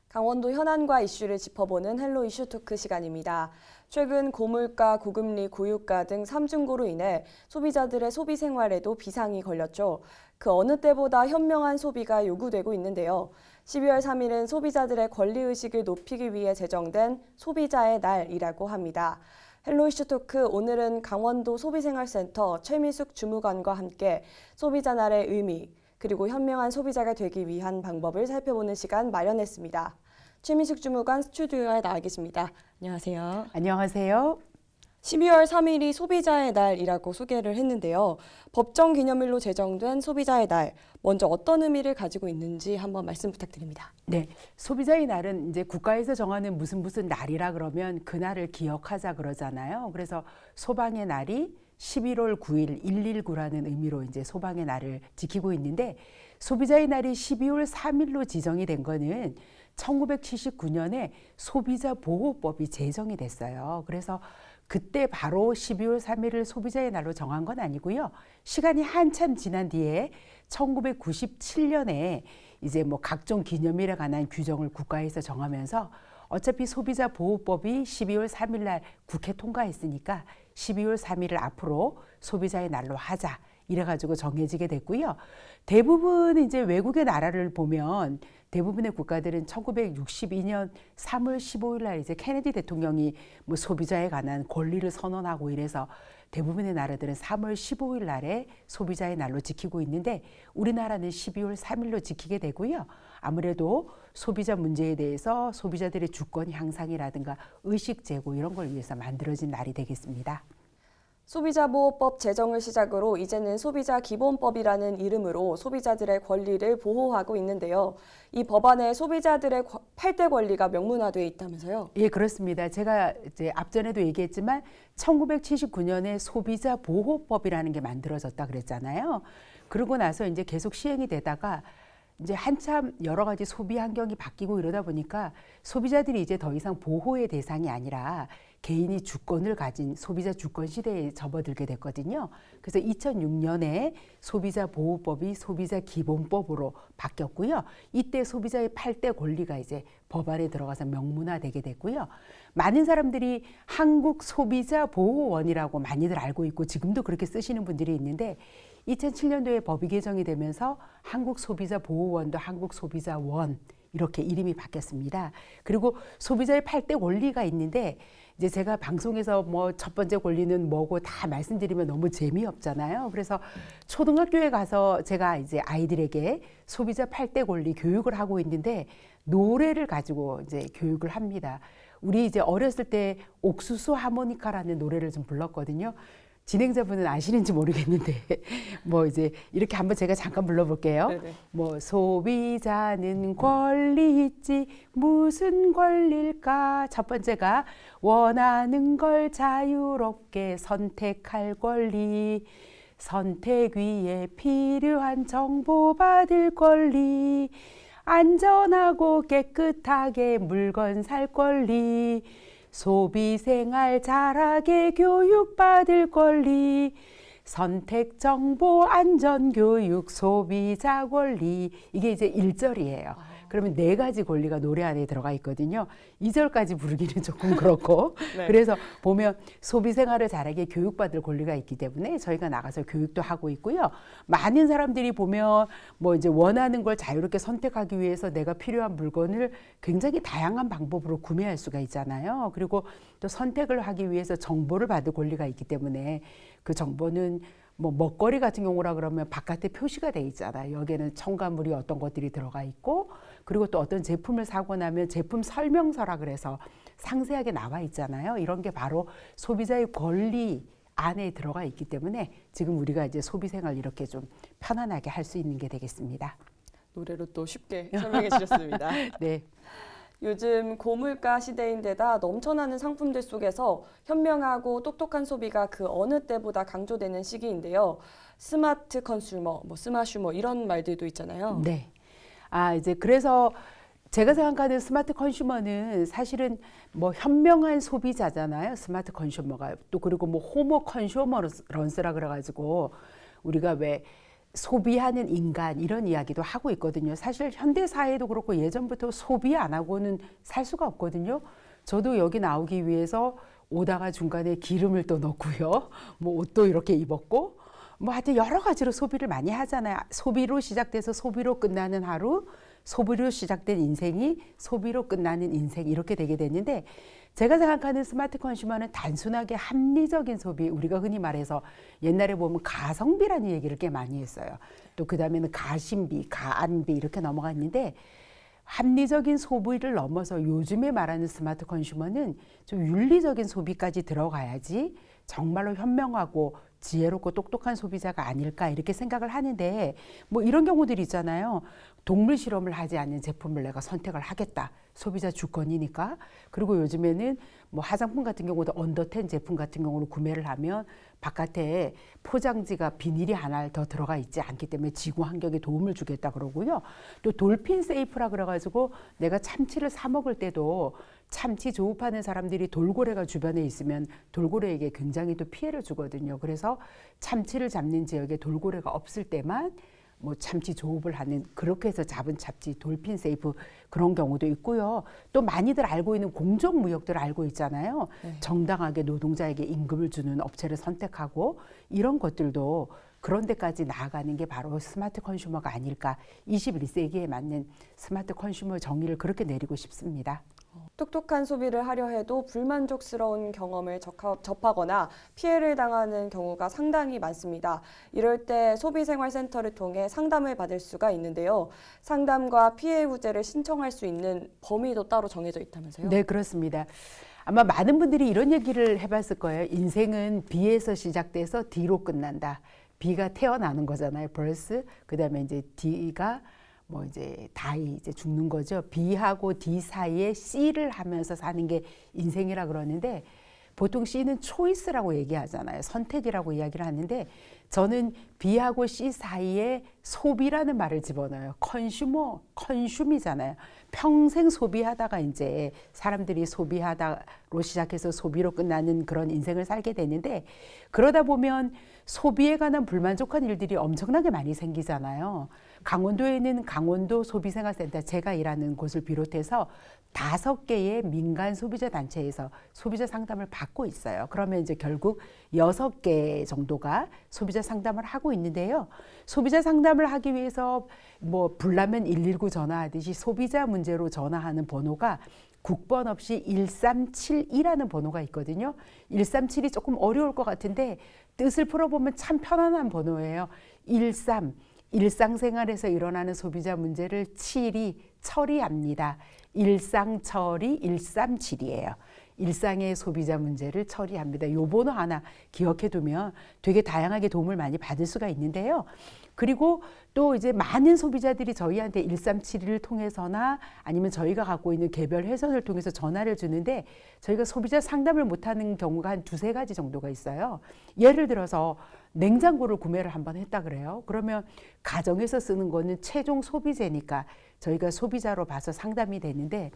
강원도 현안과 이슈를 짚어보는 헬로 이슈 토크 시간입니다. 최근 고물가, 고금리, 고유가 등 삼중고로 인해 소비자들의 소비 생활에도 비상이 걸렸죠. 그 어느 때보다 현명한 소비가 요구되고 있는데요. 12월 3일은 소비자들의 권리의식을 높이기 위해 제정된 소비자의 날이라고 합니다. 헬로 이슈 토크 오늘은 강원도 소비생활센터 최미숙 주무관과 함께 소비자 날의 의미, 그리고 현명한 소비자가 되기 위한 방법을 살펴보는 시간 마련했습니다. 최미숙 주무관 스튜디오에 나와 계십니다. 안녕하세요. 안녕하세요. 12월 3일이 소비자의 날이라고 소개를 했는데요. 법정 기념일로 제정된 소비자의 날, 먼저 어떤 의미를 가지고 있는지 한번 말씀 부탁드립니다. 네, 소비자의 날은 이제 국가에서 정하는 무슨 날이라 그러면 그날을 기억하자 그러잖아요. 그래서 소방의 날이 11월 9일 119라는 의미로 이제 소방의 날을 지키고 있는데, 소비자의 날이 12월 3일로 지정이 된 거는 1979년에 소비자보호법이 제정이 됐어요. 그래서 그때 바로 12월 3일을 소비자의 날로 정한 건 아니고요. 시간이 한참 지난 뒤에 1997년에 이제 뭐 각종 기념일에 관한 규정을 국가에서 정하면서 어차피 소비자보호법이 12월 3일 날 국회 통과했으니까 12월 3일을 앞으로 소비자의 날로 하자, 이래가지고 정해지게 됐고요. 대부분 이제 외국의 나라를 보면 대부분의 국가들은 1962년 3월 15일 날 이제 케네디 대통령이 뭐 소비자에 관한 권리를 선언하고 이래서 대부분의 나라들은 3월 15일 날에 소비자의 날로 지키고 있는데, 우리나라는 12월 3일로 지키게 되고요. 아무래도 소비자 문제에 대해서 소비자들의 주권 향상이라든가 의식 제고 이런 걸 위해서 만들어진 날이 되겠습니다. 소비자보호법 제정을 시작으로 이제는 소비자기본법이라는 이름으로 소비자들의 권리를 보호하고 있는데요. 이 법안에 소비자들의 8대 권리가 명문화되어 있다면서요? 예, 그렇습니다. 제가 이제 앞전에도 얘기했지만 1979년에 소비자보호법이라는 게 만들어졌다 그랬잖아요. 그러고 나서 이제 계속 시행이 되다가 이제 한참 여러 가지 소비 환경이 바뀌고 이러다 보니까 소비자들이 이제 더 이상 보호의 대상이 아니라 개인이 주권을 가진 소비자 주권 시대에 접어들게 됐거든요. 그래서 2006년에 소비자보호법이 소비자기본법으로 바뀌었고요. 이때 소비자의 8대 권리가 이제 법안에 들어가서 명문화되게 됐고요. 많은 사람들이 한국소비자보호원이라고 많이들 알고 있고 지금도 그렇게 쓰시는 분들이 있는데, 2007년도에 법이 개정이 되면서 한국소비자보호원도 한국소비자원 이렇게 이름이 바뀌었습니다. 그리고 소비자의 8대 권리가 있는데, 이제 제가 방송에서 뭐 첫 번째 권리는 뭐고 다 말씀드리면 너무 재미없잖아요. 그래서 초등학교에 가서 제가 이제 아이들에게 소비자 8대 권리 교육을 하고 있는데, 노래를 가지고 이제 교육을 합니다. 우리 이제 어렸을 때 옥수수 하모니카라는 노래를 좀 불렀거든요. 진행자분은 아시는지 모르겠는데 뭐 이제 이렇게 한번 제가 잠깐 불러볼게요. 네네. 뭐 소비자는 권리 있지 무슨 권리일까? 첫 번째가 원하는 걸 자유롭게 선택할 권리, 선택 위에 필요한 정보 받을 권리, 안전하고 깨끗하게 물건 살 권리, 소비생활 잘하게 교육받을 권리, 선택정보 안전교육 소비자 권리. 이게 이제 1절이에요. 그러면 4가지 권리가 노래 안에 들어가 있거든요. 2절까지 부르기는 조금 그렇고 네. 그래서 보면 소비생활을 잘하게 교육받을 권리가 있기 때문에 저희가 나가서 교육도 하고 있고요. 많은 사람들이 보면 뭐 이제 원하는 걸 자유롭게 선택하기 위해서 내가 필요한 물건을 굉장히 다양한 방법으로 구매할 수가 있잖아요. 그리고 또 선택을 하기 위해서 정보를 받을 권리가 있기 때문에 그 정보는 뭐 먹거리 같은 경우라 그러면 바깥에 표시가 돼 있잖아요. 여기에는 첨가물이 어떤 것들이 들어가 있고, 그리고 또 어떤 제품을 사고 나면 제품 설명서라 그래서 상세하게 나와 있잖아요. 이런 게 바로 소비자의 권리 안에 들어가 있기 때문에 지금 우리가 이제 소비 생활 이렇게 좀 편안하게 할 수 있는 게 되겠습니다. 노래로 또 쉽게 설명해 주셨습니다. 네. 요즘 고물가 시대인데다 넘쳐나는 상품들 속에서 현명하고 똑똑한 소비가 그 어느 때보다 강조되는 시기인데요. 스마트 컨슈머, 뭐 스마슈머 이런 말들도 있잖아요. 네. 이제 그래서 제가 생각하는 스마트 컨슈머는 사실은 뭐 현명한 소비자잖아요. 스마트 컨슈머가. 또 그리고 뭐 호모 컨슈머런스라 그래가지고 우리가 왜 소비하는 인간 이런 이야기도 하고 있거든요. 사실 현대 사회도 그렇고 예전부터 소비 안 하고는 살 수가 없거든요. 저도 여기 나오기 위해서 오다가 중간에 기름을 또 넣고요. 뭐 옷도 이렇게 입었고 뭐 하여튼 여러 가지로 소비를 많이 하잖아요. 소비로 시작돼서 소비로 끝나는 하루, 소비로 시작된 인생이 소비로 끝나는 인생 이렇게 되게 됐는데 제가 생각하는 스마트 컨슈머는 단순하게 합리적인 소비, 우리가 흔히 말해서 옛날에 보면 가성비라는 얘기를 꽤 많이 했어요. 또 그다음에는 가심비, 가안비 이렇게 넘어갔는데 합리적인 소비를 넘어서 요즘에 말하는 스마트 컨슈머는 좀 윤리적인 소비까지 들어가야지 정말로 현명하고 지혜롭고 똑똑한 소비자가 아닐까 이렇게 생각을 하는데 뭐 이런 경우들이 있잖아요. 동물 실험을 하지 않는 제품을 내가 선택을 하겠다. 소비자 주권이니까. 그리고 요즘에는 뭐 화장품 같은 경우도 언더텐 제품 같은 경우로 구매를 하면 바깥에 포장지가 비닐이 하나 더 들어가 있지 않기 때문에 지구 환경에 도움을 주겠다 그러고요. 또 돌핀 세이프라 그래가지고 내가 참치를 사 먹을 때도 참치 조업하는 사람들이 돌고래가 주변에 있으면 돌고래에게 굉장히 또 피해를 주거든요. 그래서 참치를 잡는 지역에 돌고래가 없을 때만 뭐 참치 조업을 하는 그렇게 해서 잡은 참치 돌핀 세이프 그런 경우도 있고요. 또 많이들 알고 있는 공정무역들 알고 있잖아요. 네. 정당하게 노동자에게 임금을 주는 업체를 선택하고 이런 것들도 그런 데까지 나아가는 게 바로 스마트 컨슈머가 아닐까. 21세기에 맞는 스마트 컨슈머 정의를 그렇게 내리고 싶습니다. 똑똑한 소비를 하려 해도 불만족스러운 경험을 접하거나 피해를 당하는 경우가 상당히 많습니다. 이럴 때 소비생활센터를 통해 상담을 받을 수가 있는데요. 상담과 피해 구제를 신청할 수 있는 범위도 따로 정해져 있다면서요? 네, 그렇습니다. 아마 많은 분들이 이런 얘기를 해봤을 거예요. 인생은 B에서 시작돼서 D로 끝난다. B가 태어나는 거잖아요. birth. 그다음에 이제 D가 뭐 이제 다이 이제 죽는 거죠. B하고 D 사이에 C를 하면서 사는 게 인생이라 그러는데 보통 C는 초이스라고 얘기하잖아요. 선택이라고 이야기를 하는데 저는 B하고 C 사이에 소비라는 말을 집어넣어요. 컨슈머, 컨슘이잖아요. 평생 소비하다가 이제 사람들이 소비하다로 시작해서 소비로 끝나는 그런 인생을 살게 되는데 그러다 보면 소비에 관한 불만족한 일들이 엄청나게 많이 생기잖아요. 강원도에는 강원도 소비생활센터 제가 일하는 곳을 비롯해서 5개의 민간 소비자 단체에서 소비자 상담을 받고 있어요. 그러면 이제 결국 6개 정도가 소비자 상담을 하고 있는데요. 소비자 상담을 하기 위해서 뭐 불나면 119 전화하듯이 소비자 문제로 전화하는 번호가 국번 없이 1372라는 번호가 있거든요. 137이 조금 어려울 것 같은데 뜻을 풀어보면 참 편안한 번호예요. 13 일상생활에서 일어나는 소비자 문제를 7이 처리합니다. 일상처리 137이에요. 일상의 소비자 문제를 처리합니다. 이 번호 하나 기억해 두면 되게 다양하게 도움을 많이 받을 수가 있는데요. 그리고 또 이제 많은 소비자들이 저희한테 1372를 통해서나 아니면 저희가 갖고 있는 개별 회선을 통해서 전화를 주는데 저희가 소비자 상담을 못하는 경우가 한 2-3가지 정도가 있어요. 예를 들어서 냉장고를 구매를 한번 했다 그래요. 그러면 가정에서 쓰는 거는 최종 소비재니까 저희가 소비자로 봐서 상담이 되는데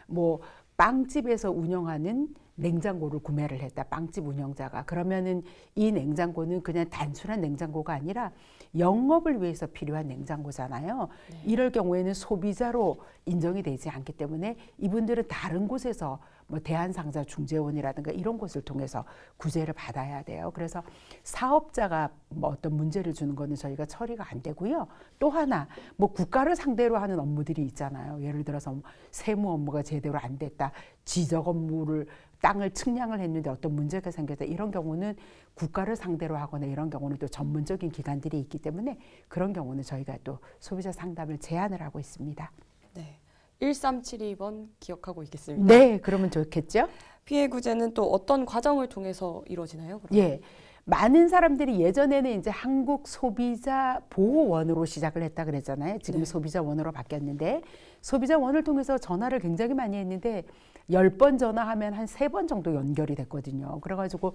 뭐 빵집에서 운영하는 냉장고를 구매를 했다. 빵집 운영자가. 그러면은 이 냉장고는 그냥 단순한 냉장고가 아니라 영업을 위해서 필요한 냉장고잖아요. 네. 이럴 경우에는 소비자로 인정이 되지 않기 때문에 이분들은 다른 곳에서 뭐 대한상자중재원이라든가 이런 곳을 통해서 구제를 받아야 돼요. 그래서 사업자가 뭐 어떤 문제를 주는 거는 저희가 처리가 안 되고요. 또 하나 뭐 국가를 상대로 하는 업무들이 있잖아요. 예를 들어서 세무 업무가 제대로 안 됐다. 지적 업무를 땅을 측량을 했는데 어떤 문제가 생겼다. 이런 경우는 국가를 상대로 하거나 이런 경우는 또 전문적인 기관들이 있기 때문에 그런 경우는 저희가 또 소비자 상담을 제안을 하고 있습니다. 네, 1372번 기억하고 있겠습니다. 네, 그러면 좋겠죠. 피해 구제는 또 어떤 과정을 통해서 이루어지나요? 그럼? 예. 많은 사람들이 예전에는 이제 한국 소비자 보호원으로 시작을 했다 그랬잖아요. 지금 네. 소비자원으로 바뀌었는데 소비자원을 통해서 전화를 굉장히 많이 했는데 10번 전화하면 한 3번 정도 연결이 됐거든요. 그래가지고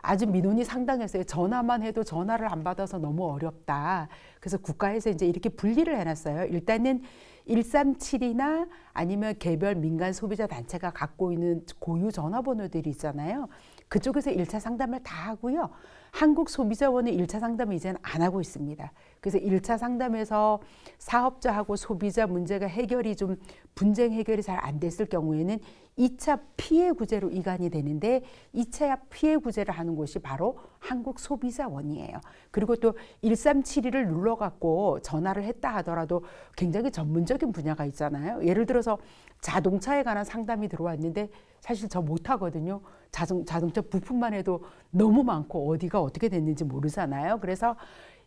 아주 민원이 상당했어요. 전화만 해도 전화를 안 받아서 너무 어렵다. 그래서 국가에서 이제 이렇게 분리를 해놨어요. 일단은 137이나 아니면 개별 민간 소비자 단체가 갖고 있는 고유 전화번호들이 있잖아요. 그쪽에서 1차 상담을 다 하고요. 한국소비자원은 1차 상담을 이제는 안 하고 있습니다. 그래서 1차 상담에서 사업자하고 소비자 문제가 해결이 좀 분쟁 해결이 잘 안 됐을 경우에는 2차 피해 구제로 이관이 되는데 2차 피해 구제를 하는 곳이 바로 한국소비자원이에요. 그리고 또 1372를 눌러갖고 전화를 했다 하더라도 굉장히 전문적인 분야가 있잖아요. 예를 들어서 자동차에 관한 상담이 들어왔는데 사실 저 못하거든요. 자동차 부품만 해도 너무 많고 어디가 어떻게 됐는지 모르잖아요. 그래서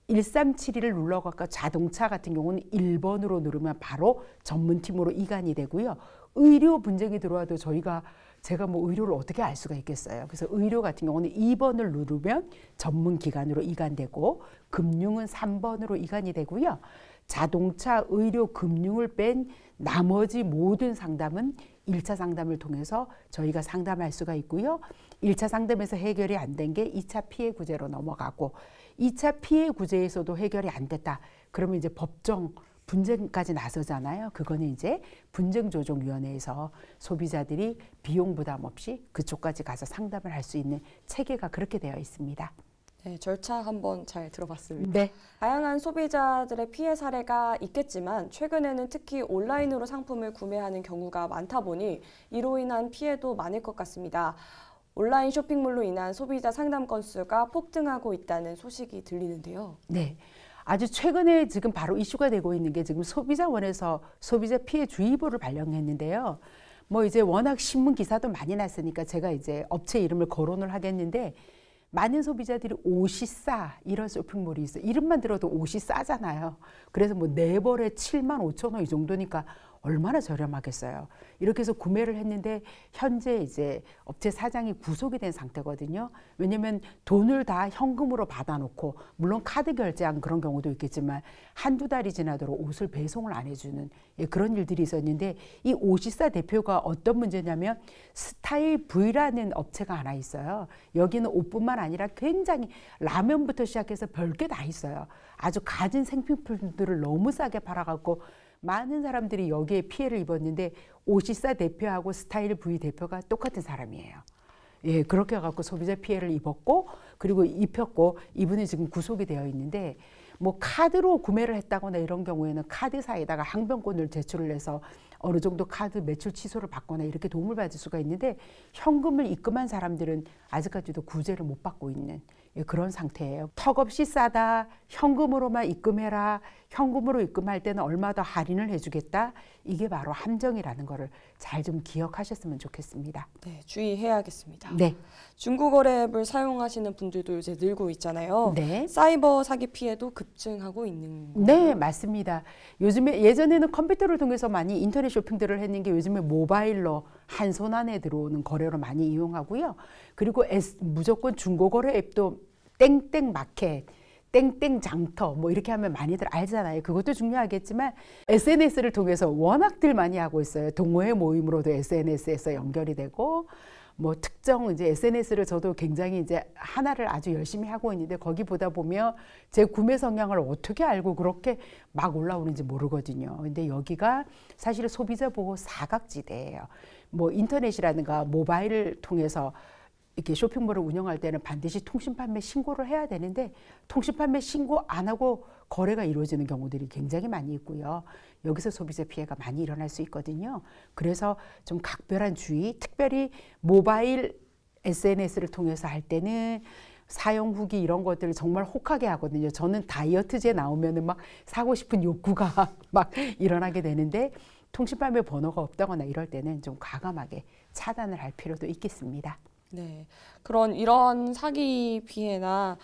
1372를 눌러갖고 자동차 같은 경우는 1번으로 누르면 바로 전문팀으로 이관이 되고요. 의료 분쟁이 들어와도 제가 뭐 의료를 어떻게 알 수가 있겠어요. 그래서 의료 같은 경우는 2번을 누르면 전문기관으로 이관되고 금융은 3번으로 이관이 되고요. 자동차, 의료, 금융을 뺀 나머지 모든 상담은 1차 상담을 통해서 저희가 상담할 수가 있고요. 1차 상담에서 해결이 안 된 게 2차 피해 구제로 넘어가고 2차 피해 구제에서도 해결이 안 됐다. 그러면 이제 법정 분쟁까지 나서잖아요. 그거는 이제 분쟁조정위원회에서 소비자들이 비용 부담 없이 그쪽까지 가서 상담을 할 수 있는 체계가 그렇게 되어 있습니다. 네, 절차 한번 잘 들어봤습니다. 네. 다양한 소비자들의 피해 사례가 있겠지만 최근에는 특히 온라인으로 상품을 구매하는 경우가 많다 보니 이로 인한 피해도 많을 것 같습니다. 온라인 쇼핑몰로 인한 소비자 상담 건수가 폭등하고 있다는 소식이 들리는데요. 네. 아주 최근에 지금 바로 이슈가 되고 있는 게 지금 소비자원에서 소비자 피해 주의보를 발령했는데요. 뭐 이제 워낙 신문 기사도 많이 났으니까 제가 이제 업체 이름을 거론을 하겠는데 많은 소비자들이 옷이 싸 이런 쇼핑몰이 있어요. 이름만 들어도 옷이 싸잖아요. 그래서 뭐 4벌에 7만 5천 원 이 정도니까 얼마나 저렴하겠어요. 이렇게 해서 구매를 했는데 현재 이제 업체 사장이 구속이 된 상태거든요. 왜냐면 돈을 다 현금으로 받아놓고 물론 카드 결제한 그런 경우도 있겠지만 한두 달이 지나도록 옷을 배송을 안 해주는 그런 일들이 있었는데 이 오시사 대표가 어떤 문제냐면 스타일 V라는 업체가 하나 있어요. 여기는 옷뿐만 아니라 굉장히 라면부터 시작해서 별게 다 있어요. 아주 가진 생필품들을 너무 싸게 팔아갖고 많은 사람들이 여기에 피해를 입었는데 오시사 대표하고 스타일 V 대표가 똑같은 사람이에요. 예, 그렇게 해갖고 소비자 피해를 입었고 그리고 입혔고 이분이 지금 구속이 되어 있는데 뭐 카드로 구매를 했다거나 이런 경우에는 카드사에다가 항변권을 제출을 해서 어느 정도 카드 매출 취소를 받거나 이렇게 도움을 받을 수가 있는데 현금을 입금한 사람들은 아직까지도 구제를 못 받고 있는 그런 상태예요. 턱없이 싸다, 현금으로만 입금해라, 현금으로 입금할 때는 얼마 더 할인을 해주겠다. 이게 바로 함정이라는 거를 잘 좀 기억하셨으면 좋겠습니다. 네, 주의해야겠습니다. 네. 중고거래 앱을 사용하시는 분들도 이제 늘고 있잖아요. 네. 사이버 사기 피해도 급증하고 있는 거예요? 네, 맞습니다. 요즘에 예전에는 컴퓨터를 통해서 많이 인터넷 쇼핑들을 했는 게 요즘에 모바일로 한 손 안에 들어오는 거래로 많이 이용하고요. 그리고 무조건 중고거래 앱도 땡땡 마켓, 땡땡 장터 뭐 이렇게 하면 많이들 알잖아요. 그것도 중요하겠지만 SNS를 통해서 워낙들 많이 하고 있어요. 동호회 모임으로도 SNS에서 연결이 되고 뭐 특정 이제 SNS를 저도 굉장히 이제 하나를 아주 열심히 하고 있는데 거기 보다 보면 제 구매 성향을 어떻게 알고 그렇게 막 올라오는지 모르거든요. 근데 여기가 사실 소비자 보호 사각지대예요. 뭐 인터넷이라든가 모바일을 통해서 이렇게 쇼핑몰을 운영할 때는 반드시 통신판매 신고를 해야 되는데 통신판매 신고 안 하고 거래가 이루어지는 경우들이 굉장히 많이 있고요. 여기서 소비자 피해가 많이 일어날 수 있거든요. 그래서 좀 각별한 주의, 특별히 모바일 SNS를 통해서 할 때는 사용 후기 이런 것들을 정말 혹하게 하거든요. 저는 다이어트제 나오면은 막 사고 싶은 욕구가 막 일어나게 되는데 통신판매 번호가 없다거나 이럴 때는 좀 과감하게 차단을 할 필요도 있겠습니다. 네, 이런 사기 피해나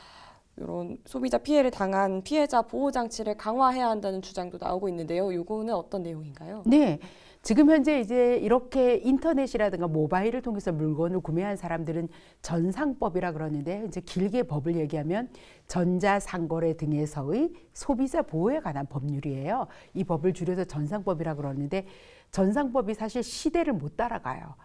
이런 소비자 피해를 당한 피해자 보호 장치를 강화해야 한다는 주장도 나오고 있는데요. 이거는 어떤 내용인가요? 네, 지금 현재 이제 이렇게 인터넷이라든가 모바일을 통해서 물건을 구매한 사람들은 전상법이라 그러는데 이제 길게 법을 얘기하면 전자상거래 등에서의 소비자 보호에 관한 법률이에요. 이 법을 줄여서 전상법이라 그러는데 전상법이 사실 시대를 못 따라가요.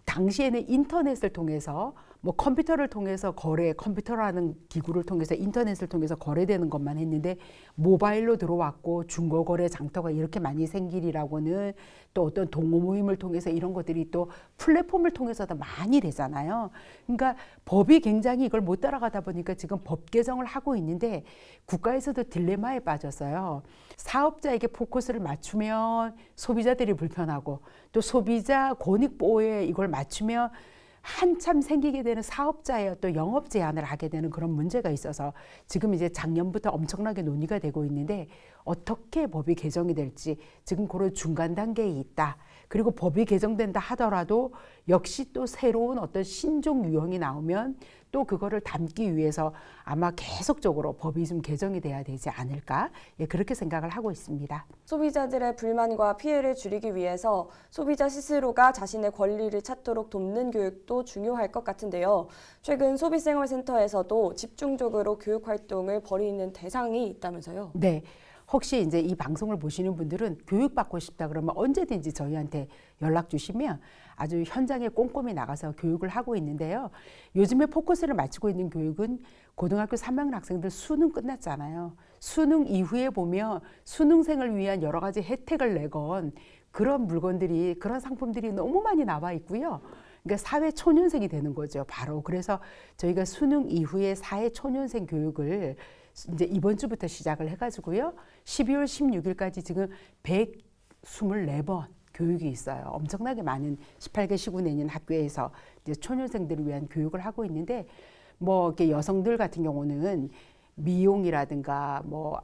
당시에는 인터넷을 통해서 뭐 컴퓨터를 통해서 컴퓨터라는 기구를 통해서 인터넷을 통해서 거래되는 것만 했는데 모바일로 들어왔고 중고거래 장터가 이렇게 많이 생기리라고는 또 어떤 동호 모임을 통해서 이런 것들이 또 플랫폼을 통해서도 많이 되잖아요. 그러니까 법이 굉장히 이걸 못 따라가다 보니까 지금 법 개정을 하고 있는데 국가에서도 딜레마에 빠졌어요. 사업자에게 포커스를 맞추면 소비자들이 불편하고 또 소비자 권익 보호에 이걸 맞추면 한참 생기게 되는 사업자의 또 영업 제한을 하게 되는 그런 문제가 있어서 지금 이제 작년부터 엄청나게 논의가 되고 있는데 어떻게 법이 개정이 될지 지금 그런 중간 단계에 있다. 그리고 법이 개정된다 하더라도 역시 또 새로운 어떤 신종 유형이 나오면 또 그거를 담기 위해서 아마 계속적으로 법이 좀 개정이 돼야 되지 않을까, 예, 그렇게 생각을 하고 있습니다. 소비자들의 불만과 피해를 줄이기 위해서 소비자 스스로가 자신의 권리를 찾도록 돕는 교육도 중요할 것 같은데요. 최근 소비생활센터에서도 집중적으로 교육 활동을 벌이는 대상이 있다면서요? 네. 혹시 이제 이 방송을 보시는 분들은 교육받고 싶다 그러면 언제든지 저희한테 연락 주시면 아주 현장에 꼼꼼히 나가서 교육을 하고 있는데요. 요즘에 포커스를 맞추고 있는 교육은 고등학교 3학년 학생들 수능 끝났잖아요. 수능 이후에 보면 수능생을 위한 여러 가지 혜택을 내건 그런 물건들이, 그런 상품들이 너무 많이 나와 있고요. 그러니까 사회 초년생이 되는 거죠, 바로. 그래서 저희가 수능 이후에 사회 초년생 교육을 이제 이번 주부터 시작을 해가지고요. 12월 16일까지 지금 124번 교육이 있어요. 엄청나게 많은 18개 시군 내년 학교에서 이제 초년생들을 위한 교육을 하고 있는데, 뭐 이렇게 여성들 같은 경우는 미용이라든가 뭐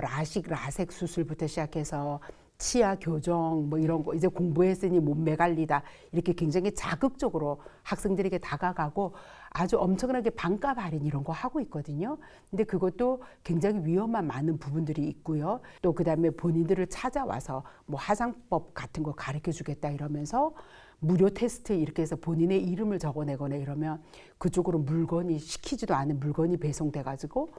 라섹 수술부터 시작해서 치아 교정 뭐 이런 거 이제 공부했으니 몸매 관리다, 이렇게 굉장히 자극적으로 학생들에게 다가가고 아주 엄청나게 반값 할인 이런 거 하고 있거든요. 근데 그것도 굉장히 위험한 많은 부분들이 있고요. 또 그다음에 본인들을 찾아와서 뭐 화장법 같은 거 가르쳐 주겠다 이러면서 무료 테스트 이렇게 해서 본인의 이름을 적어내거나 이러면 그쪽으로 물건이, 시키지도 않은 물건이 배송돼 가지고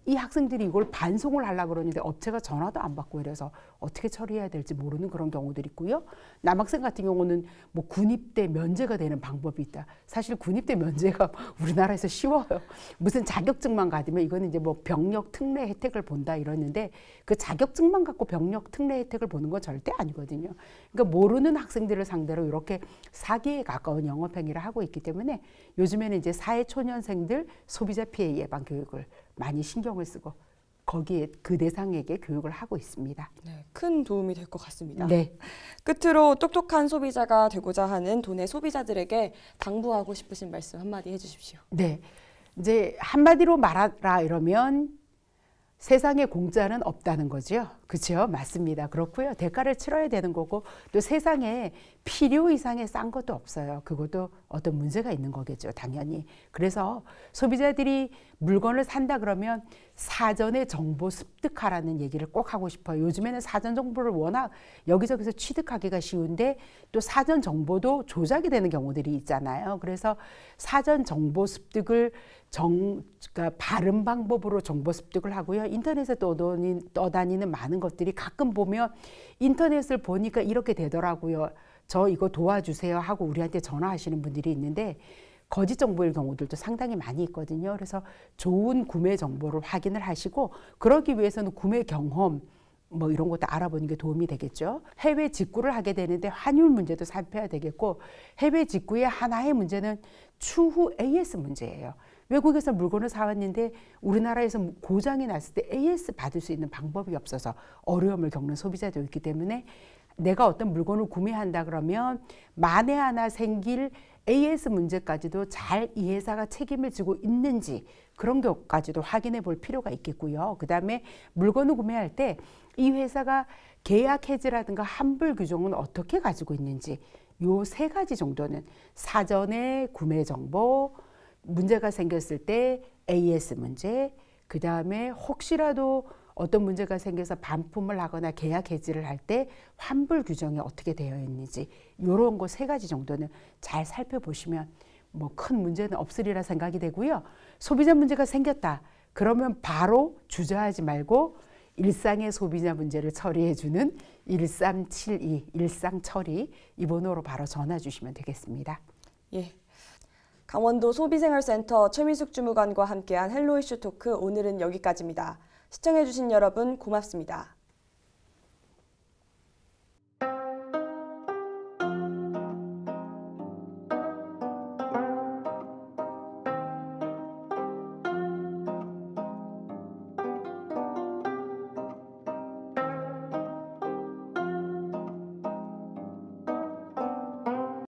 이 학생들이 이걸 반송을 하려고 그러는데 업체가 전화도 안 받고 이래서 어떻게 처리해야 될지 모르는 그런 경우들이 있고요. 남학생 같은 경우는 뭐 군입대 면제가 되는 방법이 있다. 사실 군입대 면제가 우리나라에서 쉬워요. 무슨 자격증만 가지면 이거는 이제 뭐 병력 특례 혜택을 본다 이러는데 그 자격증만 갖고 병력 특례 혜택을 보는 건 절대 아니거든요. 그러니까 모르는 학생들을 상대로 이렇게 사기에 가까운 영업행위를 하고 있기 때문에 요즘에는 이제 사회초년생들 소비자 피해 예방 교육을 많이 신경을 쓰고 거기에 그 대상에게 교육을 하고 있습니다. 네, 큰 도움이 될 것 같습니다. 네. 끝으로 똑똑한 소비자가 되고자 하는 도내 소비자들에게 당부하고 싶으신 말씀 한마디 해주십시오. 네, 이제 한마디로 말하라 이러면 세상에 공짜는 없다는 거죠. 그렇죠? 맞습니다. 그렇고요. 대가를 치러야 되는 거고 또 세상에 필요 이상의 싼 것도 없어요. 그것도 어떤 문제가 있는 거겠죠. 당연히. 그래서 소비자들이 물건을 산다 그러면 사전에 정보 습득하라는 얘기를 꼭 하고 싶어요. 요즘에는 사전 정보를 워낙 여기저기서 취득하기가 쉬운데 또 사전 정보도 조작이 되는 경우들이 있잖아요. 그래서 사전 정보 습득을 그러니까 바른 방법으로 정보 습득을 하고요. 인터넷에 떠다니는 많은 것들이 가끔 보면 인터넷을 보니까 이렇게 되더라고요. 저 이거 도와주세요 하고 우리한테 전화하시는 분들이 있는데 거짓 정보일 경우들도 상당히 많이 있거든요. 그래서 좋은 구매 정보를 확인을 하시고 그러기 위해서는 구매 경험 뭐 이런 것도 알아보는 게 도움이 되겠죠. 해외 직구를 하게 되는데 환율 문제도 살펴야 되겠고 해외 직구의 하나의 문제는 추후 AS 문제예요. 외국에서 물건을 사왔는데 우리나라에서 고장이 났을 때 AS 받을 수 있는 방법이 없어서 어려움을 겪는 소비자도 있기 때문에 내가 어떤 물건을 구매한다 그러면 만에 하나 생길 AS 문제까지도 잘 이 회사가 책임을 지고 있는지 그런 것까지도 확인해 볼 필요가 있겠고요. 그다음에 물건을 구매할 때 이 회사가 계약 해지라든가 환불 규정은 어떻게 가지고 있는지 요 3가지 정도는 사전에 구매 정보, 문제가 생겼을 때 AS 문제, 그 다음에 혹시라도 어떤 문제가 생겨서 반품을 하거나 계약 해지를 할 때 환불 규정이 어떻게 되어 있는지 이런 거 3가지 정도는 잘 살펴보시면 뭐 큰 문제는 없으리라 생각이 되고요. 소비자 문제가 생겼다. 그러면 바로 주저하지 말고 일상의 소비자 문제를 처리해주는 1372 일상처리 이 번호로 바로 전화 주시면 되겠습니다. 예. 강원도 소비생활센터 최미숙 주무관과 함께한 헬로 이슈 토크 오늘은 여기까지입니다. 시청해주신 여러분 고맙습니다.